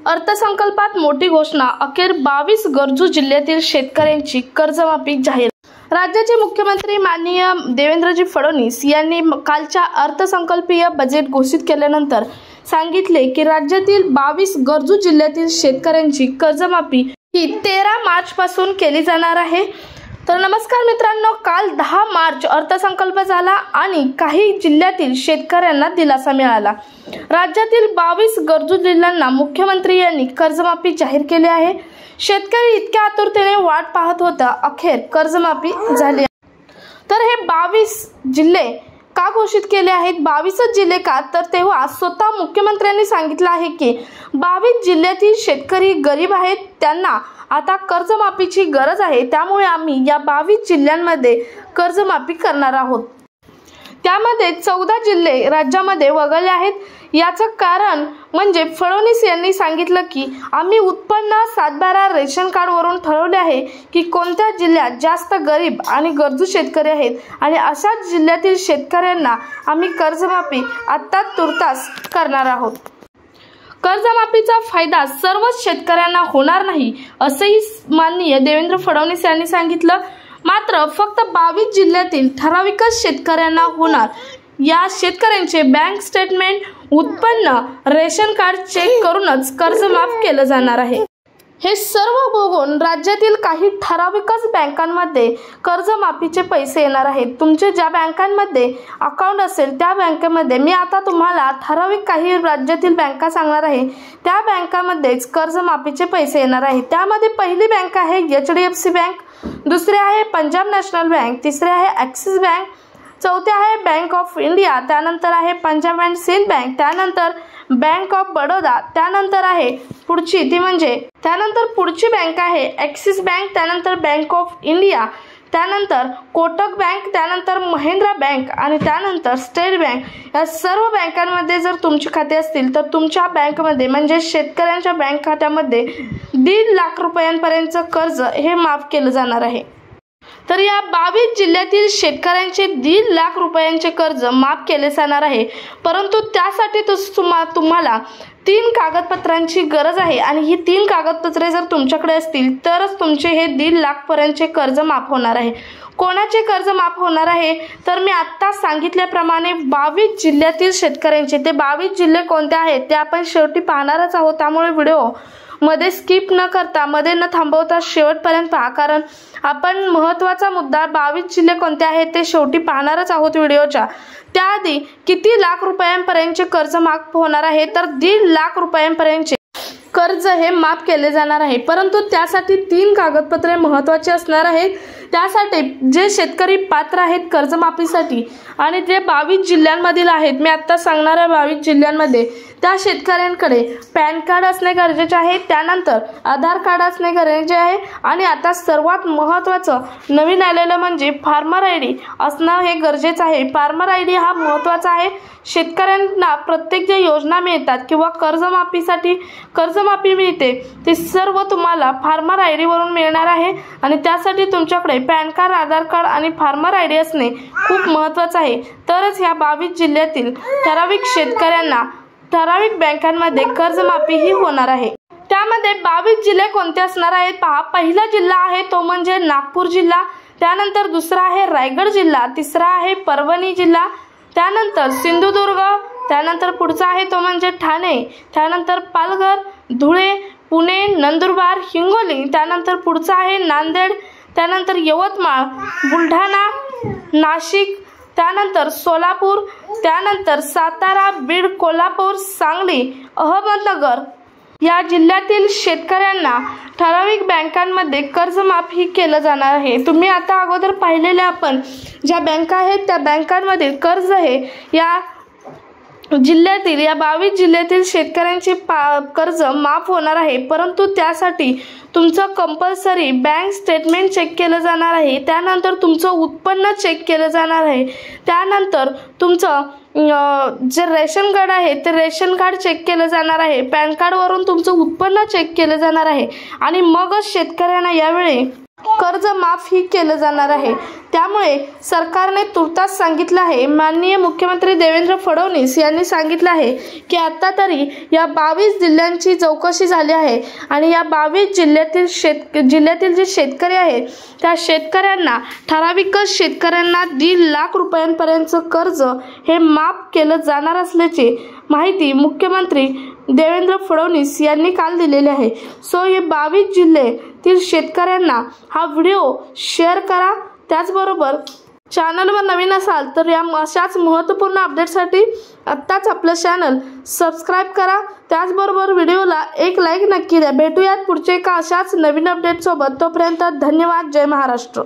अर्थसंकल्पात मोठी घोषणा, अखेर 22 गरजू जिल्ह्यातील शेतकऱ्यांची कर्जमाफी जाहीर। राज्याचे मुख्यमंत्री माननीय देवेंद्रजी फडणवीस यांनी कालच्या अर्थसंकल्पीय बजेट घोषित केल्यानंतर सांगितले की राज्यातील 22 गरजू जिल्ह्यातील शेतकऱ्यांची कर्जमाफी ही 13 मार्च पासून केली जाणार आहे। तर नमस्कार मित्रांनो, काल 10 मार्च अर्थसंकल्प झाला आणि काही जिल्ह्यातील शेतकऱ्यांना दिलासा मिळाला। राज्यातील 22 गरजू जिल्ह्यांना मुख्यमंत्री यांनी कर्जमाफी जाहीर केली आहे। शेतकरी इतक्या आतुरतेने वाट पाहत होता, अखेर कर्जमाफी झाली। तर हे 22 जिल्हे का घोषित केले आहेत? 22 जिल्हे का? तर तेव्हा स्वतः मुख्यमंत्र्यांनी सांगितलं आहे की 22 जिल्ह्यातील शेतकरी गरीब आहेत, त्यांना आता कर्जमाफीची गरज आहे, त्यामुळे आम्ही या 22 जिल्ह्यांमध्ये कर्जमाफी करणार आहोत। त्यामध्ये 14 जिल्हे राज्यामध्ये वगळले आहेत। याचं कारण म्हणजे फडणवीस यांनी सांगितलं की आम्ही उत्पन्न 7/12 रेशन कार्डवरून ठरवले आहे की कोणत्या जिल्ह्यात जास्त गरीब आणि गरजू शेतकरी आहेत आणि अशा जिल्ह्यातील शेतकऱ्यांना आम्ही कर्जमाफी आता तुर्तास करणार आहोत। कर्जमाफीचा फायदा सर्वच शेतकऱ्यांना होणार नाही असेही माननीय देवेंद्र फडणवीस यांनी सांगितलं। मात्र फक्त 22 जिल्ह्यातील ठराविकच शेतकऱ्यांना होणार। या शेतकऱ्यांचे बँक स्टेटमेंट, उत्पन्न, रेशन कार्ड चेक करूनच कर्ज माफ केलं जाणार आहे। हे सर्व बघून राज्यातील काही ठराविकच बँकांमध्ये कर्जमाफीचे पैसे येणार आहेत। तुमचे ज्या बँकांमध्ये अकाउंट असेल त्या बँकेमध्ये मी आता तुम्हाला ठराविक काही राज्यातील बँका सांगणार आहे, त्या बँकामध्येच कर्जमाफीचे पैसे येणार आहेत। त्यामध्ये पहिली बँक आहे HDFC बँक, दुसरी आहे पंजाब नॅशनल बँक, तिसरी आहे ॲक्सिस बँक, चौथी आहे बँक ऑफ इंडिया, त्यानंतर आहे पंजाब अँड सिंध बँक, त्यानंतर बँक ऑफ बडोदा, त्यानंतर आहे पुढची बँक आहे ॲक्सिस बँक, त्यानंतर बँक ऑफ इंडिया, त्यानंतर कोटक बँक, त्यानंतर महिंद्रा बँक आणि त्यानंतर स्टेट बँक। या सर्व बँकांमध्ये जर तुमचे खाते असतील तर तुमच्या बँकमध्ये म्हणजे शेतकऱ्यांच्या बँक खात्यामध्ये 1.5 लाख रुपयांपर्यंतचं कर्ज हे माफ केलं जाणार आहे। तर या 22 जिल्ह्यातील शेतकऱ्यांचे 1.5 लाख रुपयांचे कर्ज माफ केले जाणार आहे, परंतु त्यासाठी तुम्हाला 3 कागदपत्रांची गरज आहे आणि ही 3 कागदपत्रे जर तुमच्याकडे असतील तरच तुमचे हे 1.5 लाख पर्यंतचे कर्ज माफ होणार आहे। कोणाचे कर्ज माफ होणार आहे? तर मी आत्ता सांगितल्याप्रमाणे 22 जिल्ह्यातील शेतकऱ्यांचे। ते 22 जिल्हे कोणते आहेत ते आपण शेवटी पाहणारच आहोत, त्यामुळे व्हिडिओ मध्ये स्किप न करता, मध्ये न थांबवता शेवटपर्यंत पहा, कारण आपण महत्त्वाचा मुद्दा 22 जिल्हे कोणते आहेत ते शेवटी पाहणारच आहोत व्हिडिओच्या। त्याआधी किती लाख रुपयांपर्यंतचे कर्ज माफ होणार आहे? तर 1.5 लाख रुपयांपर्यंतचे कर्ज हे माफ केले जाणार आहे, परंतु त्यासाठी 3 कागदपत्रे महत्त्वाची असणार आहेत। त्यासाठी जे शेतकरी पात्र आहेत कर्जमाफीसाठी आणि जे 22 जिल्ह्यांमधील आहेत, मी आता सांगणाऱ्या 22 जिल्ह्यांमध्ये त्या शेतकऱ्यांकडे पॅन कार्ड असणे गरजेचे आहे, त्यानंतर आधार कार्ड असणे गरजेचे आहे आणि आता सर्वात महत्त्वाचं नवीन आलेलं म्हणजे फार्मर ID असणं हे गरजेचं आहे। फार्मर ID हा महत्त्वाचा आहे। शेतकऱ्यांना प्रत्येक जे योजना मिळतात किंवा कर्जमाफीसाठी कर्जमाफी मिळते ते सर्व तुम्हाला फार्मर ID वरून मिळणार आहे आणि त्यासाठी तुमच्याकडे पॅन कार्ड, आधार कार्ड आणि फार्मर ID असणे खूप महत्त्वाचं आहे। तरच ह्या 22 जिल्ह्यातील ठराविक शेतकऱ्यांना ठराविक बँकांमध्ये कर्जमाफी ही होणार आहे। त्यामध्ये 22 जिल्हे कोणते असणार आहेत पहा। पहिला जिल्हा आहे तो म्हणजे नागपूर जिल्हा, त्यानंतर दुसरा आहे रायगड जिल्हा, तिसरा आहे परभणी जिल्हा, त्यानंतर सिंधुदुर्ग, त्यानंतर पुढचा आहे तो म्हणजे ठाणे, त्यानंतर पालघर, धुळे, पुणे, नंदुरबार, हिंगोली, त्यानंतर पुढचा आहे नांदेड, त्यानंतर यवतमाळ, बुलढाणा, नाशिक, त्यानंतर सोलापूर, त्यानंतर सातारा, बीड, कोल्हापूर, सांगली, अहमदनगर या जिल्ह्यातील शेतकऱ्यांना ठराविक बँकांमध्ये कर्जमाफी केलं जाणार आहे। तुम्ही आता अगोदर पाहिलेल्या आपण ज्या बँका आहेत त्या बँकांमध्ये कर्ज हे या जिल्ह्यातील या 22 जिल्ह्यातील शेतकऱ्यांचे कर्ज माफ होणार आहे, परंतु त्यासाठी तुमचं कंपल्सरी बँक स्टेटमेंट चेक केलं जाणार आहे, त्यानंतर तुमचं उत्पन्न चेक केलं जाणार आहे, त्यानंतर तुमचं जे रेशन कार्ड आहे ते रेशन कार्ड चेक केलं जाणार आहे, पॅन कार्डवरून तुमचं उत्पन्न चेक केलं जाणार आहे आणि मगच शेतकऱ्यांना यावेळी कर्ज माफही केलं जाणार आहे। त्यामुळे सरकारने तुर्तास सांगितलं आहे, माननीय मुख्यमंत्री देवेंद्र फडणवीस यांनी सांगितलं आहे की आता तरी या 22 जिल्ह्यांची चौकशी झाली आहे आणि या 22 जिल्ह्यातील जे शेतकरी आहेत त्या शेतकऱ्यांना, ठराविकच शेतकऱ्यांना 1.5 लाख रुपयांपर्यंतचं कर्ज हे माफ केलं जाणार असल्याची माहिती मुख्यमंत्री देवेंद्र फडणवीस यांनी काल दिलेली आहे। सो हे 22 जिल्ह्यातील शेतकऱ्यांना हा व्हिडिओ शेअर करा। त्याचबरोबर चॅनलवर नवीन असाल तर या अशाच महत्त्वपूर्ण अपडेटसाठी आत्ताच आपलं चॅनल सबस्क्राईब करा। त्याचबरोबर व्हिडिओला एक लाईक नक्की द्या। भेटूयात पुढच्या एका अशाच नवीन अपडेटसोबत। तोपर्यंत धन्यवाद। जय महाराष्ट्र।